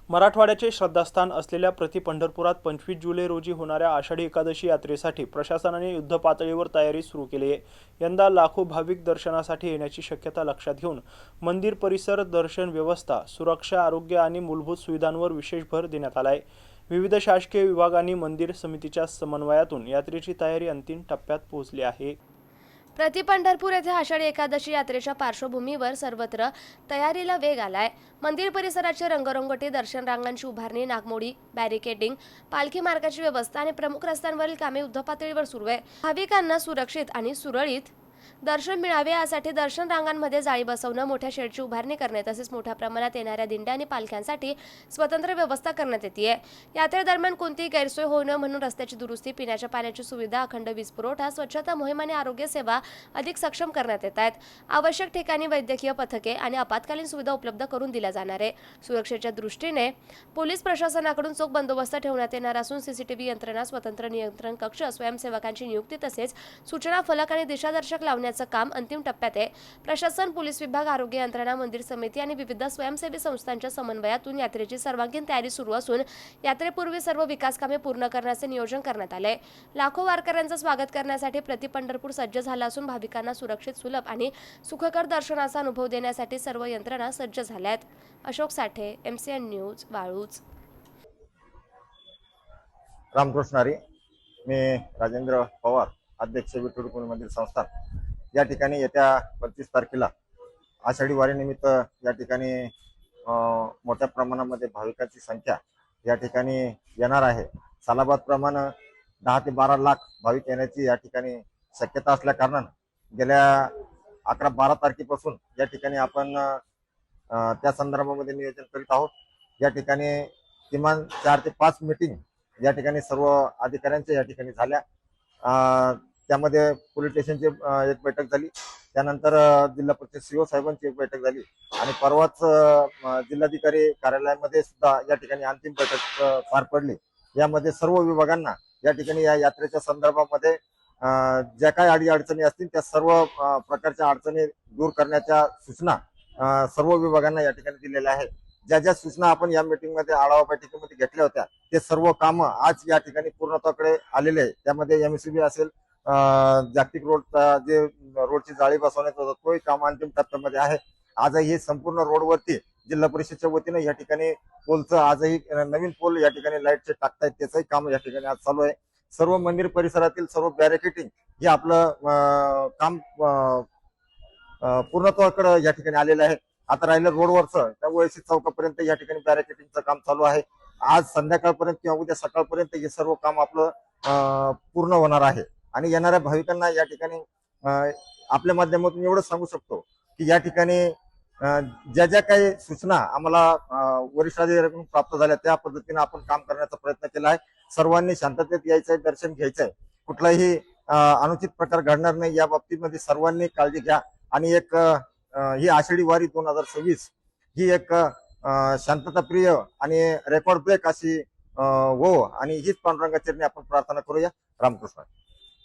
मराठवाड्याचे श्रद्धास्थान असलेल्या प्रति पंढरपुरात 25 जुलै रोजी होणाऱ्या आषाढी एकादशी यात्रेसाठी प्रशासनाने युद्धपातळीवर तयारी सुरू केली आहे। यंदा लाखो भाविक दर्शनासाठी येण्याची शक्यता लक्षात घेऊन मंदिर परिसर, दर्शन व्यवस्था, सुरक्षा, आरोग्य आणि मूलभूत सुविधांवर विशेष भर देण्यात आला आहे। विविध शासकीय विभाग आणि मंदिर समितीच्या समन्वयातून यात्रेची तयारी अंतिम टप्प्यात पोहोचली आहे। प्रति पंढरपूर येथे आषाढी एकादशी यात्रेच्या पार्श्वभूमीवर सर्वत्र तयारीला वेग आलाय। मंदिर परिसराची रंगरंगोटी, दर्शन रांगांची उभारणी, नागमोडी, बॅरिकेडिंग, पालखी मार्गाची व्यवस्था आणि प्रमुख रस्त्यांवरील कामे युद्धपातळीवर सुरू आहे। भाविकांना सुरक्षित आणि सुरळीत दर्शन मिळावे यासाठी दर्शन रांगांमध्ये जाळी बसवणं, मोठ्या शेडची उभारणी करणे तसेच मोठ्या प्रमाणात येणाऱ्या दिंड्या आणि पालख्यांसाठी स्वतंत्र व्यवस्था करण्यात येते। यात्रेदरम्यान कोणतीही गैरसोय होऊ नये म्हणून रस्त्याची दुरुस्ती, पिण्याच्या पाण्याची सुविधा, अखंड वीज पुरवठा, स्वच्छता मोहीम आणि आरोग्य सेवा अधिक सक्षम करण्यात येत आहेत। आवश्यक ठिकाणी वैद्यकीय पथके आणि आपत्कालीन सुविधा उपलब्ध करून दिल्या जाणार आहे। सुरक्षेच्या दृष्टीने पोलीस प्रशासनाकडून चोख बंदोबस्त ठेवण्यात येणार असून सीसीटीव्ही यंत्रणा, स्वतंत्र नियंत्रण कक्ष, स्वयंसेवकांची नियुक्ती तसेच सूचना फलक आणि दिशादर्शक लावण्याचं काम अंतिम टप्प्यात आहे। प्रशासन, पोलीस विभाग, आरोग्य यंत्रणा, मंदिर समिती आणि विविध स्वयंसेवी संस्थांच्या समन्वयातून यात्रेची सर्वांगीण तयारी सुरू असून यात्रेपूर्वी सर्व विकास कामे पूर्ण करण्याचे नियोजन करण्यात आले। लाखो वारकऱ्यांचं स्वागत करण्यासाठी प्रति पंढरपूर सज्ज झाला असून भाविकांना सुरक्षित, सुलभ आणि सुखकर दर्शनाचा अनुभव देण्यासाठी सर्व यंत्रणा सज्ज झाल्यात। अशोक साठे, MCN न्यूज, वाळूज। रामकृष्ण हरी। मी राजेंद्र पवार, अध्यक्ष विठ्ठल मंदिर संस्थान। या ठिकाणी येत्या 25 तारखेला आषाढी वारीनिमित्त या ठिकाणी मोठ्या प्रमाणामध्ये भाविकांची संख्या या ठिकाणी येणार आहे। सालाबाद प्रमाणे 10 ते 12 लाख भाविक येण्याची या ठिकाणी शक्यता असल्या कारणाने गेल्या 11-12 तारखेपासून या ठिकाणी आपण त्या संदर्भामध्ये नियोजन करीत आहोत। या ठिकाणी किमान 4 ते 5 मीटिंग या ठिकाणी सर्व अधिकाऱ्यांच्या या ठिकाणी झाल्या। त्यामध्ये पोलीस स्टेशनची एक बैठक झाली, त्यानंतर जिल्हा परिषद CO साहेबांची एक बैठक झाली आणि परवाच जिल्हाधिकारी कार्यालयामध्ये सुद्धा या ठिकाणी अंतिम बैठक पार पडली। यामध्ये सर्व विभागांना या ठिकाणी या यात्रेच्या संदर्भामध्ये ज्या काही अडीअडचणी असतील त्या सर्व प्रकारच्या अडचणी दूर करण्याच्या सूचना सर्व विभागांना या ठिकाणी दिलेल्या आहेत। ज्या ज्या सूचना आपण या मीटिंगमध्ये आढावा बैठकीमध्ये घेतल्या होत्या ते सर्व कामं आज या ठिकाणी पूर्णत्वाकडे आलेले आहे। त्यामध्ये MSCB असेल, जागतिक रोडचा जे रोडची जाळी बसवण्यात होता तोही काम अंतिम टप्प्यामध्ये आहे। आजही हे संपूर्ण रोडवरती जिल्हा परिषदेच्या वतीने या ठिकाणी पोलचं आजही नवीन पोल या ठिकाणी लाईटचे टाकतायत, त्याचंही काम या ठिकाणी आज चालू आहे। सर्व मंदिर परिसरातील सर्व बॅरिकेडिंग हे आपलं काम पूर्णत्वाकडे या ठिकाणी आलेलं आहे। आता राहिलं रोडवरचं त्या वळशी चौकापर्यंत या ठिकाणी बॅरिकेडिंगचं काम चालू आहे। आज संध्याकाळपर्यंत किंवा उद्या सकाळपर्यंत हे सर्व काम आपलं पूर्ण होणार आहे आणि येणाऱ्या भाविकांना या ठिकाणी आपल्या माध्यमातून एवढंच सांगू शकतो की या ठिकाणी ज्या ज्या काही सूचना आम्हाला वरिष्ठ अधिकाऱ्यांकडून प्राप्त झाल्या त्या पद्धतीने आपण काम करण्याचा प्रयत्न केला आहे। सर्वांनी शांततेत यायचंय, दर्शन घ्यायचंय, कुठलाही अनुचित प्रकार घडणार नाही या बाबतीमध्ये सर्वांनी काळजी घ्या आणि एक ही आषाढी वारी 2026 ही एक शांतताप्रिय आणि रेकॉर्ड ब्रेक अशी हो आणि हीच पांडुरंगाचरणी आपण प्रार्थना करूया। रामकृष्ण।